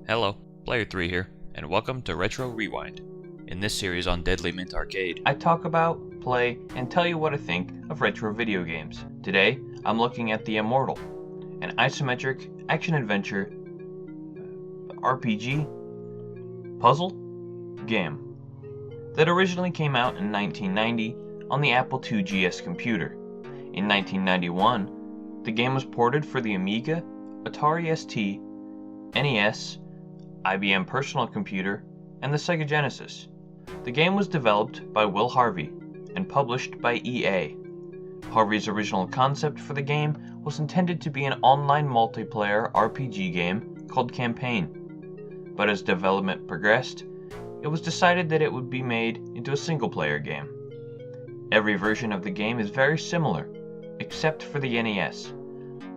Hello, Player 3 here, and welcome to Retro Rewind. In this series on Deadlymint Arcade, I talk about, play, and tell you what I think of retro video games. Today, I'm looking at the Immortal, an isometric action-adventure RPG puzzle game that originally came out in 1990 on the Apple II GS computer. In 1991, the game was ported for the Amiga, Atari ST, NES, IBM Personal Computer, and the Sega Genesis. The game was developed by Will Harvey and published by EA. Harvey's original concept for the game was intended to be an online multiplayer RPG game called Campaign, but as development progressed, it was decided that it would be made into a single-player game. Every version of the game is very similar, except for the NES.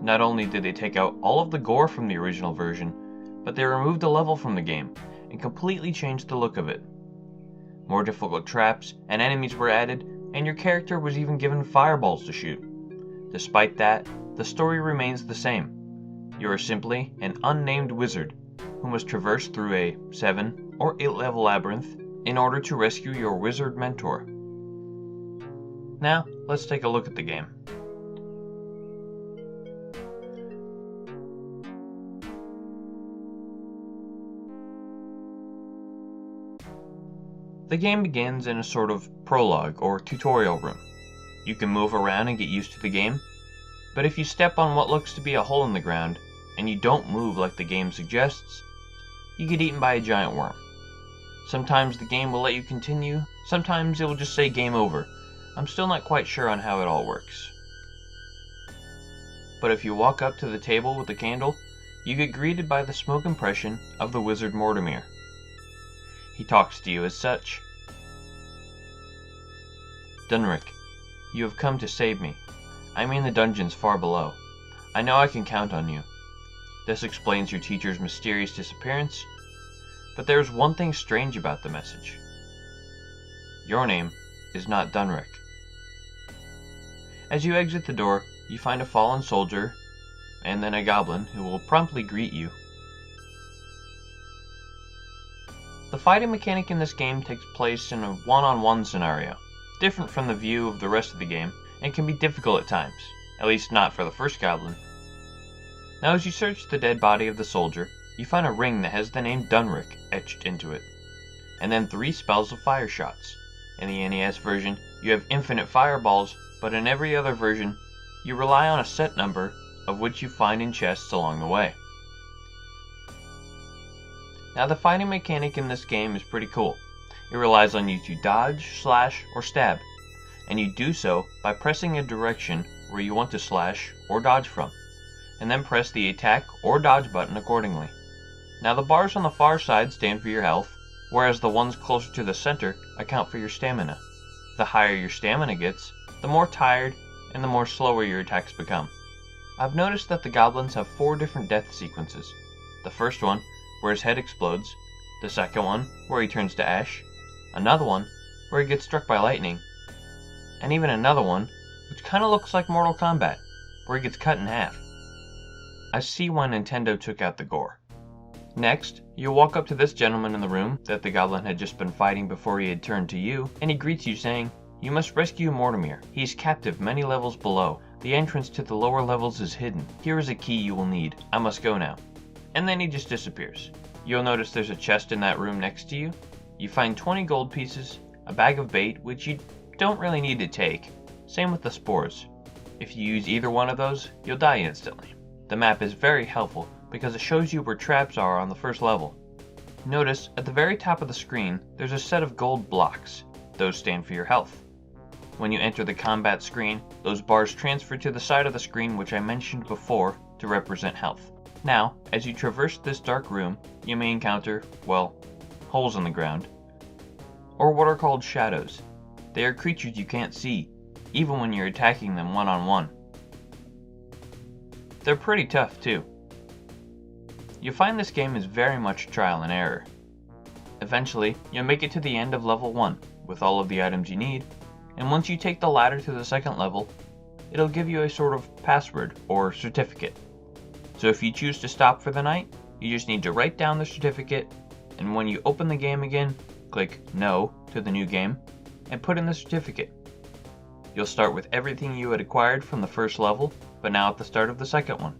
Not only did they take out all of the gore from the original version, but they removed a level from the game and completely changed the look of it. More difficult traps and enemies were added, and your character was even given fireballs to shoot. Despite that, the story remains the same. You are simply an unnamed wizard who must traverse through a 7 or 8 level labyrinth in order to rescue your wizard mentor. Now, let's take a look at the game. The game begins in a sort of prologue or tutorial room. You can move around and get used to the game, but if you step on what looks to be a hole in the ground, and you don't move like the game suggests, you get eaten by a giant worm. Sometimes the game will let you continue, sometimes it will just say game over. I'm still not quite sure on how it all works. But if you walk up to the table with the candle, you get greeted by the smoke impression of the wizard Mortimer. He talks to you as such. Dunrick, you have come to save me. I'm in the dungeons far below. I know I can count on you. This explains your teacher's mysterious disappearance, but there is one thing strange about the message. Your name is not Dunrick. As you exit the door, you find a fallen soldier, and then a goblin who will promptly greet you. The fighting mechanic in this game takes place in a one-on-one scenario, different from the view of the rest of the game, and can be difficult at times, at least not for the first goblin. Now as you search the dead body of the soldier, you find a ring that has the name Dunrick etched into it, and then 3 spells of fire shots. In the NES version, you have infinite fireballs, but in every other version, you rely on a set number of which you find in chests along the way. Now the fighting mechanic in this game is pretty cool. It relies on you to dodge, slash, or stab, and you do so by pressing a direction where you want to slash or dodge from, and then press the attack or dodge button accordingly. Now the bars on the far side stand for your health, whereas the ones closer to the center account for your stamina. The higher your stamina gets, the more tired and the more slower your attacks become. I've noticed that the goblins have 4 different death sequences. The first one, where his head explodes, the second one, where he turns to ash, another one, where he gets struck by lightning, and even another one, which kinda looks like Mortal Kombat, where he gets cut in half. I see why Nintendo took out the gore. Next, you walk up to this gentleman in the room that the goblin had just been fighting before he had turned to you, and he greets you saying, "You must rescue Mortimer. He is captive many levels below. The entrance to the lower levels is hidden. Here is a key you will need. I must go now." And then he just disappears. You'll notice there's a chest in that room next to you. You find 20 gold pieces, a bag of bait, which you don't really need to take. Same with the spores. If you use either one of those, you'll die instantly. The map is very helpful because it shows you where traps are on the first level. Notice, at the very top of the screen, there's a set of gold blocks. Those stand for your health. When you enter the combat screen, those bars transfer to the side of the screen which I mentioned before to represent health. Now, as you traverse this dark room, you may encounter, well, holes in the ground, or what are called shadows. They are creatures you can't see, even when you're attacking them one-on-one. They're pretty tough too. You'll find this game is very much trial and error. Eventually, you'll make it to the end of level 1 with all of the items you need, and once you take the ladder to the second level, it'll give you a sort of password or certificate. So if you choose to stop for the night, You just need to write down the certificate, and when you open the game again, click No to the new game, and put in the certificate. You'll start with everything you had acquired from the first level, but now at the start of the second one.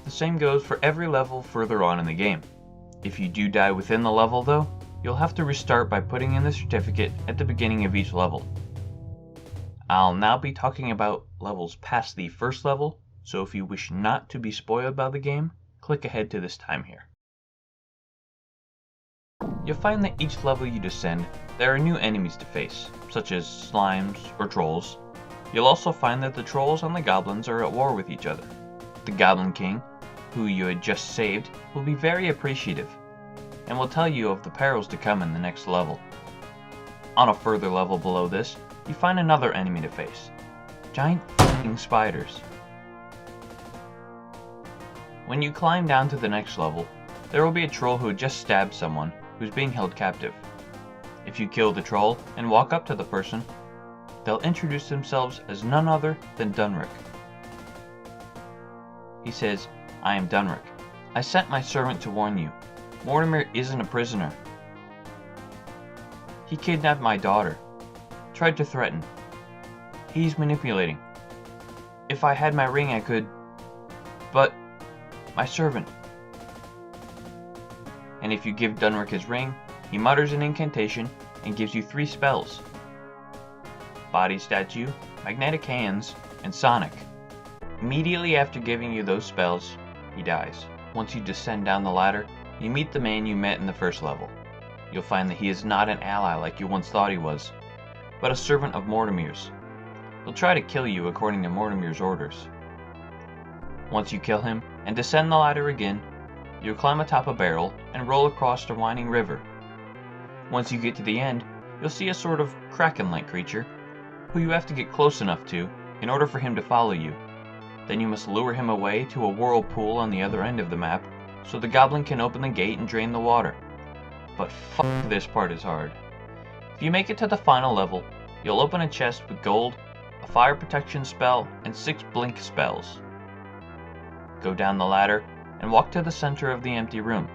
The same goes for every level further on in the game. If you do die within the level though, you'll have to restart by putting in the certificate at the beginning of each level. I'll now be talking about levels past the first level, so if you wish not to be spoiled by the game, click ahead to this time here. You'll find that each level you descend, there are new enemies to face, such as slimes or trolls. You'll also find that the trolls and the goblins are at war with each other. The Goblin King, who you had just saved, will be very appreciative, and will tell you of the perils to come in the next level. On a further level below this, you find another enemy to face, giant f***ing spiders. When you climb down to the next level, there will be a troll who had just stabbed someone who's being held captive. If you kill the troll and walk up to the person, they'll introduce themselves as none other than Dunrick. He says, "I am Dunrick. I sent my servant to warn you. Mortimer isn't a prisoner. He kidnapped my daughter. Tried to threaten. He's manipulating. If I had my ring I could... But... my servant." And if you give Dunrick his ring, he mutters an incantation and gives you 3 spells: Body Statue, Magnetic Hands, and Sonic. Immediately after giving you those spells, he dies. Once you descend down the ladder, you meet the man you met in the first level. You'll find that he is not an ally like you once thought he was, but a servant of Mortimer's. He'll try to kill you according to Mortimer's orders. Once you kill him and descend the ladder again, you'll climb atop a barrel and roll across a winding river. Once you get to the end, you'll see a sort of kraken-like creature, who you have to get close enough to in order for him to follow you. Then you must lure him away to a whirlpool on the other end of the map, so the goblin can open the gate and drain the water. But fuck, this part is hard. If you make it to the final level, you'll open a chest with gold, a fire protection spell, and 6 blink spells. Go down the ladder and walk to the center of the empty room.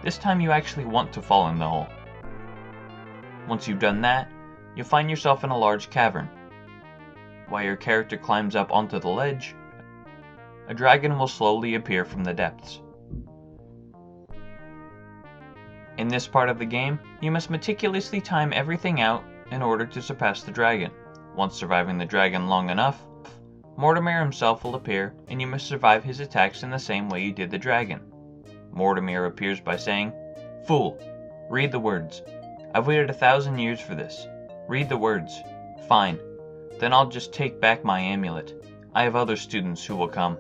This time you actually want to fall in the hole. Once you've done that, you'll find yourself in a large cavern. While your character climbs up onto the ledge, a dragon will slowly appear from the depths. In this part of the game, you must meticulously time everything out in order to surpass the dragon. Once surviving the dragon long enough, Mortimer himself will appear, and you must survive his attacks in the same way you did the dragon. Mortimer appears by saying, "Fool, read the words. I've waited 1,000 years for this. Read the words. Fine. Then I'll just take back my amulet. I have other students who will come.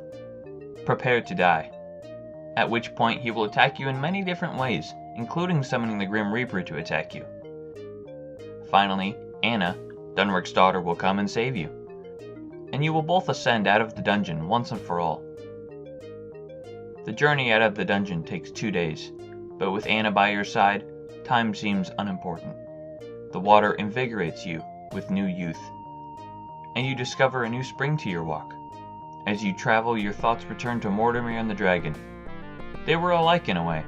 Prepare to die." At which point he will attack you in many different ways, including summoning the Grim Reaper to attack you. Finally, Anna, Dunrick's daughter, will come and save you, and you will both ascend out of the dungeon once and for all. The journey out of the dungeon takes 2 days, but with Anna by your side, time seems unimportant. The water invigorates you with new youth, and you discover a new spring to your walk. As you travel, your thoughts return to Mortimer and the dragon. They were alike in a way,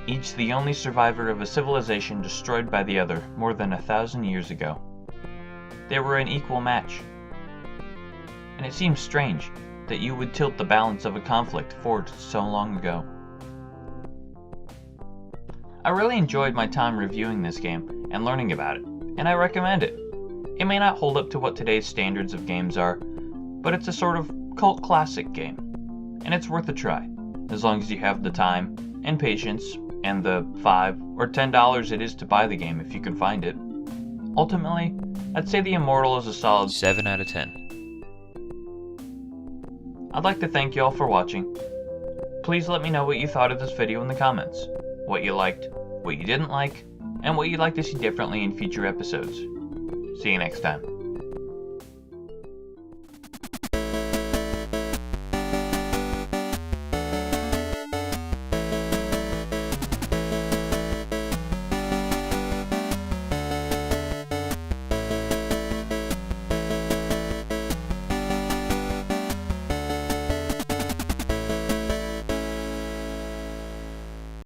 each the only survivor of a civilization destroyed by the other more than 1,000 years ago. They were an equal match, and it seems strange that you would tilt the balance of a conflict forged so long ago. I really enjoyed my time reviewing this game and learning about it, and I recommend it. It may not hold up to what today's standards of games are, but it's a sort of cult classic game, and it's worth a try, as long as you have the time and patience and the $5 or $10 it is to buy the game if you can find it. Ultimately, I'd say the Immortal is a solid 7 out of 10. I'd like to thank you all for watching. Please let me know what you thought of this video in the comments, what you liked, what you didn't like, and what you'd like to see differently in future episodes. See you next time.